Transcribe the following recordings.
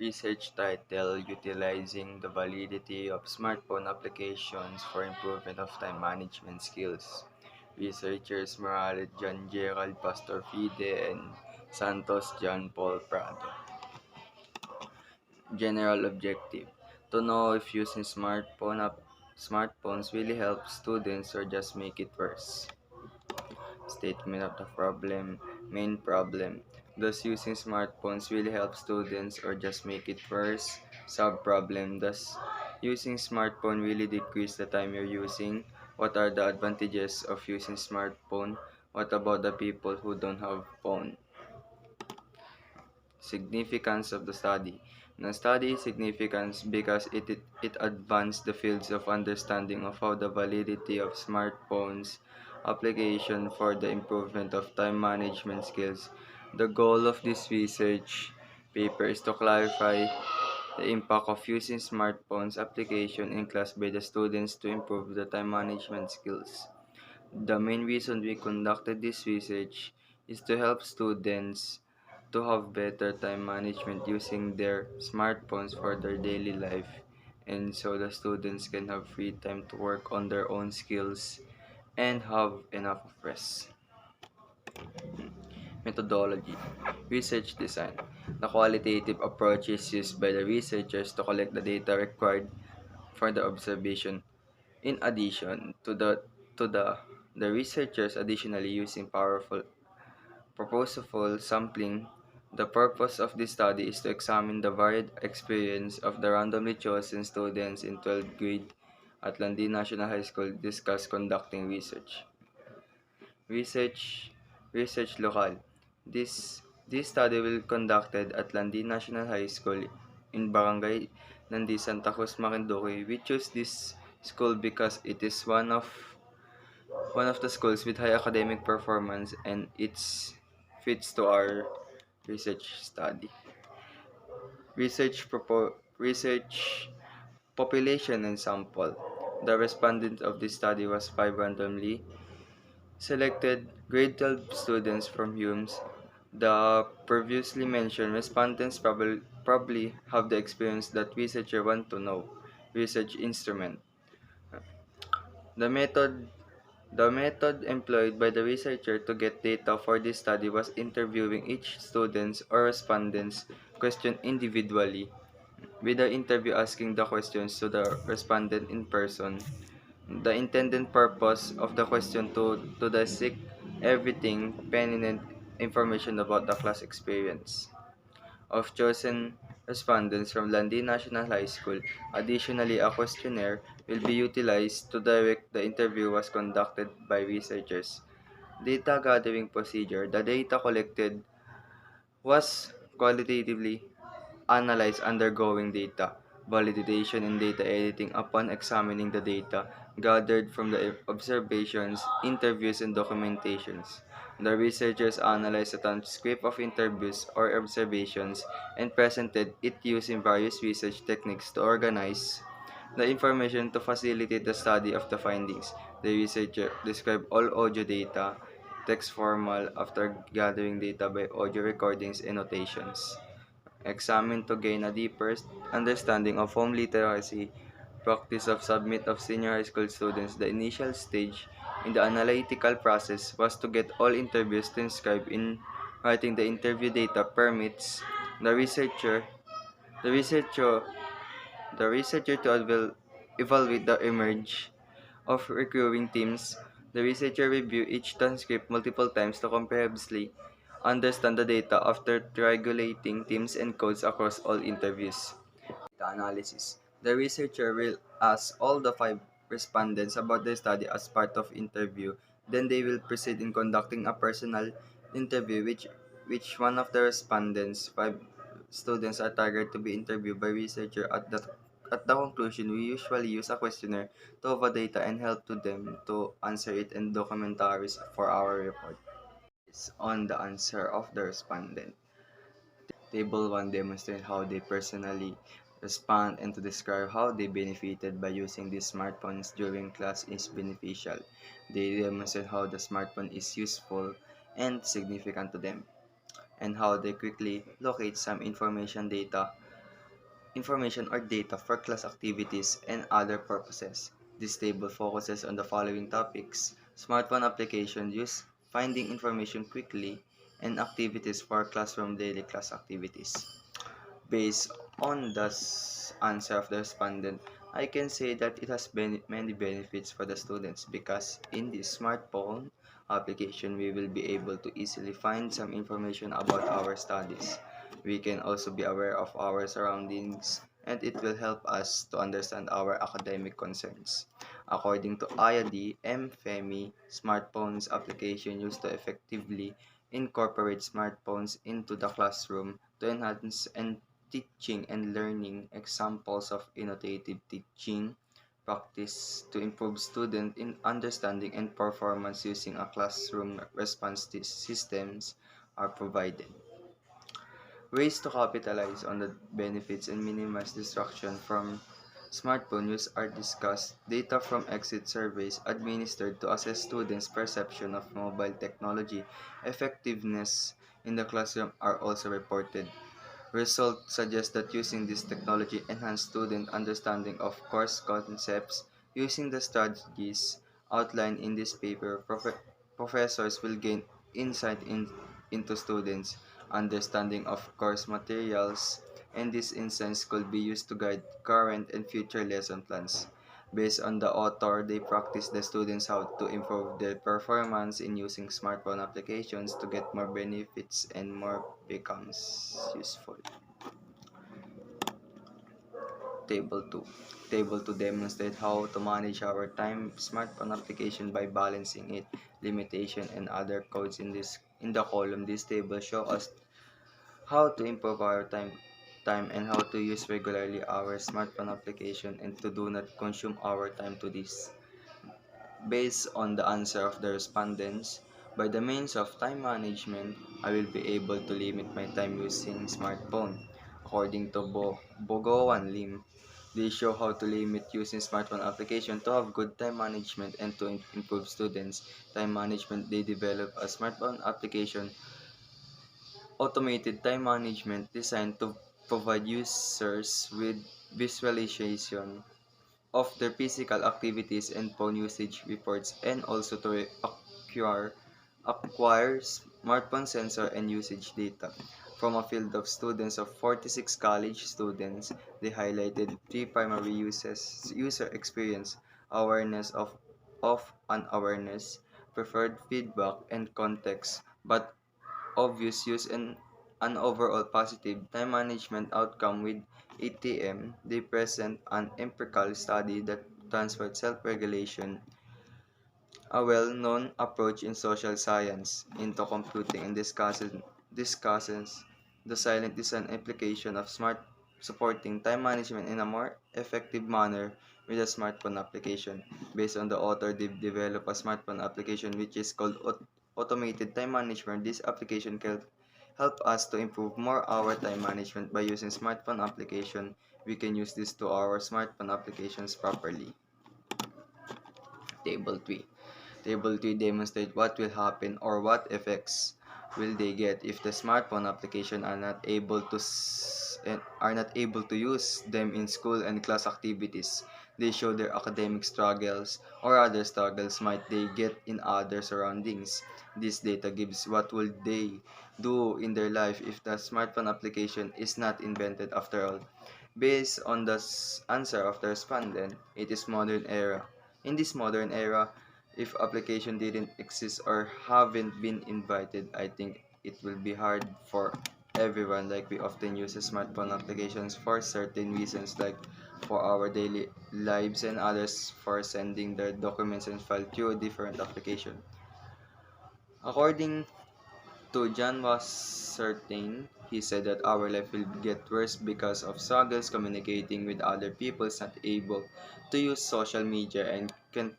Research title Utilizing the Validity of Smartphone Applications for Improvement of Time Management Skills. Researchers Morales John Gerald Pastor Fide and Santos John Paul Prado. General objective: to know if using smartphones really helps students or just make it worse. Statement of the problem. Main problem: does using smartphones really help students or just make it worse? Sub-problem: does using smartphone really decrease the time you're using? What are the advantages of using smartphone? What about the people who don't have phone? Significance of the study. The study is significant because it advanced the fields of understanding of how the validity of smartphones application for the improvement of time management skills. The goal of this research paper is to clarify the impact of using smartphones application in class by the students to improve the time management skills. The main reason we conducted this research is to help students to have better time management using their smartphones for their daily life, and so the students can have free time to work on their own skills and have enough of rest. Methodology. Research design. The qualitative approach is used by the researchers to collect the data required for the observation. In addition to the researchers additionally using powerful purposeful sampling. The purpose of this study is to examine the varied experience of the randomly chosen students in 12th grade at Landi National High School discuss conducting research. Research Research local. This study will conducted at Landi National High School in Barangay Landi, Santa Cruz, Marinduque. We choose this school because it is one of the schools with high academic performance and it fits to our research study. Research population and sample. The respondent of this study was 5 randomly selected grade 12 students from Humes. The previously mentioned respondents probably have the experience that researcher want to know. Research instrument. The method The method employed by the researcher to get data for this study was interviewing each student's or respondent's question individually, with the interview asking the questions to the respondent in person. The intended purpose of the question to seek everything pertinent information about the class experience of chosen respondents from Landi National High School. Additionally, a questionnaire will be utilized to direct the interview was conducted by researchers. Data gathering procedure. The data collected was qualitatively analyzed undergoing data validation and data editing upon examining the data gathered from the observations, interviews, and documentations. The researchers analyzed a transcript of interviews or observations and presented it using various research techniques to organize the information to facilitate the study of the findings. The researcher described all audio data, text formal after gathering data by audio recordings and notations. Examine to gain a deeper understanding of home literacy, practice of submit of senior high school students. The initial stage in the analytical process was to get all interviews transcribed in writing the interview data permits the researcher the researcher to evaluate the emerge of recurring themes. The researcher review each transcript multiple times to comprehensively understand the data after triangulating themes and codes across all interviews. Data analysis. The researcher will ask all the 5 respondents about their study as part of interview. Then they will proceed in conducting a personal interview which one of the respondents, 5 students are targeted to be interviewed by researcher at the conclusion. We usually use a questionnaire to have a data and help to them to answer it and documentaries for our report. It's on the answer of the respondent. Table 1 demonstrates how they personally respond and to describe how they benefited by using these smartphones during class is beneficial. They demonstrate how the smartphone is useful and significant to them, and how they quickly locate some information data information or data for class activities and other purposes. This table focuses on the following topics: smartphone application use, finding information quickly, and activities for classroom daily class activities. Based on the answer of the respondent, I can say that it has many benefits for the students because in this smartphone application, we will be able to easily find some information about our studies. We can also be aware of our surroundings and it will help us to understand our academic concerns. According to IAD, MFEMI, smartphones application used to effectively incorporate smartphones into the classroom to enhance and teaching and learning, examples of innovative teaching practice to improve student in understanding and performance using a classroom response systems are provided. Ways to capitalize on the benefits and minimize distraction from smartphone use are discussed. Data from exit surveys administered to assess students' perception of mobile technology effectiveness in the classroom are also reported. Results suggest that using this technology enhances student understanding of course concepts. Using the strategies outlined in this paper, professors will gain insight into students' understanding of course materials, and these insights could be used to guide current and future lesson plans. Based on the author, they practice the students how to improve their performance in using smartphone applications to get more benefits and more becomes useful. Table 2. Table 2 demonstrate how to manage our time smartphone application by balancing it, limitation and other codes in the column. This table show us how to improve our time and how to use regularly our smartphone application and to do not consume our time to this. Based on the answer of the respondents, by the means of time management, I will be able to limit my time using smartphone. According to Bogo and Lim, they show how to limit using smartphone application to have good time management and to improve students' time management. They develop a smartphone application, automated time management designed to provide users with visualization of their physical activities and phone usage reports, and also to acquire, acquire smartphone sensor and usage data. From a field of students of 46 college students, they highlighted three primary user experience: awareness of unawareness, preferred feedback, and context, but obvious use and an overall positive time management outcome with ATM. They present an empirical study that transferred self-regulation, a well-known approach in social science, into computing and discusses the silent design application of smart supporting time management in a more effective manner with a smartphone application. Based on the author, they developed a smartphone application which is called automated time management. This application can help us to improve more our time management by using smartphone application. We can use this to our smartphone applications properly. Table 3. Table 3 demonstrate what will happen or what effects will they get if the smartphone application are not able to use them in school and class activities. They show their academic struggles or other struggles might they get in other surroundings. This data gives what will they do in their life if the smartphone application is not invented after all. Based on the answer of the respondent, it is modern era. In this modern era, if application didn't exist or haven't been invited, I think it will be hard for everyone. Like we often use smartphone applications for certain reasons, like for our daily lives and others for sending their documents and file through a different application. According to John was certain, he said that our life will get worse because of struggles communicating with other people, not able to use social media and can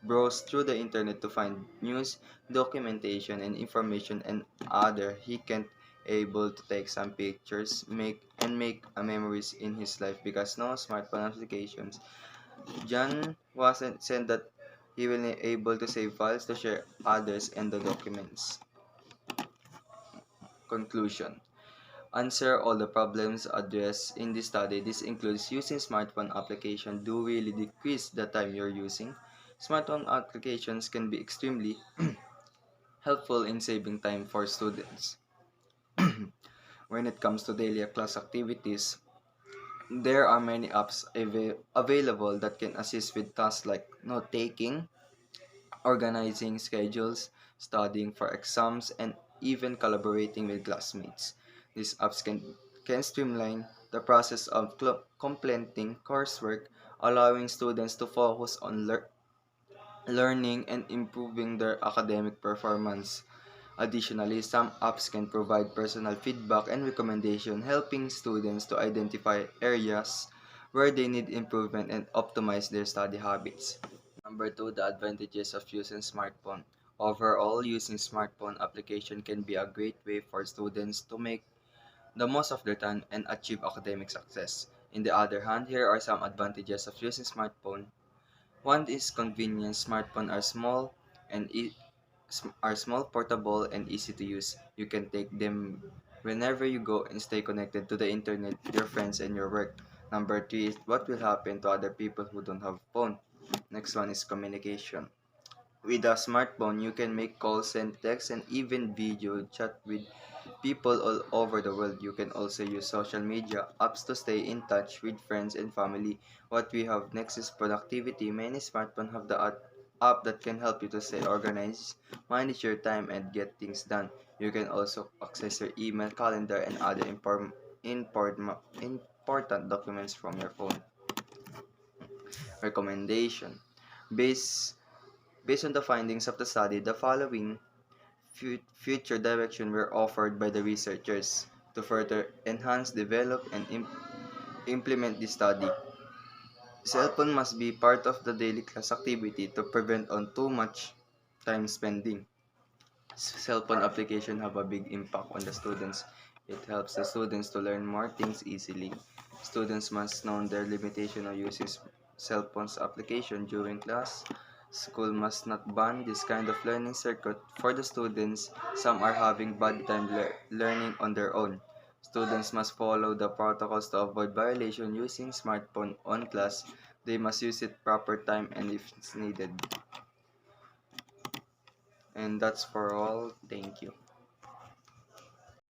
browse through the internet to find news, documentation, and information and other. He can't able to take some pictures, make a memories in his life because no smartphone applications. John wasn't said that he will be able to save files to share others and the documents. Conclusion. answer all the problems addressed in this study. This includes using smartphone application do really decrease the time you're using. Smartphone applications can be extremely helpful in saving time for students. When it comes to daily class activities, there are many apps available that can assist with tasks like note taking, organizing schedules, studying for exams, and even collaborating with classmates. These apps can streamline the process of completing coursework, allowing students to focus on learning and improving their academic performance. Additionally, some apps can provide personal feedback and recommendation, helping students to identify areas where they need improvement and optimize their study habits. Number two, the advantages of using smartphone. Overall, using smartphone application can be a great way for students to make the most of their time and achieve academic success. In the other hand, here are some advantages of using smartphone. One is convenience. Smartphones are small and portable, and easy to use. You can take them whenever you go and stay connected to the internet, your friends, and your work. Number three is what will happen to other people who don't have phone. Next one is communication. With a smartphone, you can make calls, send texts, and even video chat with people all over the world. You can also use social media apps to stay in touch with friends and family. What we have next is productivity. Many smartphones have the app that can help you to stay organized, manage your time, and get things done. You can also access your email, calendar, and other important documents from your phone. Recommendation. Based, based on the findings of the study, the following future direction were offered by the researchers to further enhance, develop, and implement the study. Cell phone must be part of the daily class activity to prevent on too much time spending. Cell phone application have a big impact on the students. It helps the students to learn more things easily. Students must know their limitation of using cell phones application during class. School must not ban this kind of learning circuit for the students. Some are having bad time learning on their own. Students must follow the protocols to avoid violation using smartphone on class. They must use it proper time and if it's needed. And that's for all. Thank you.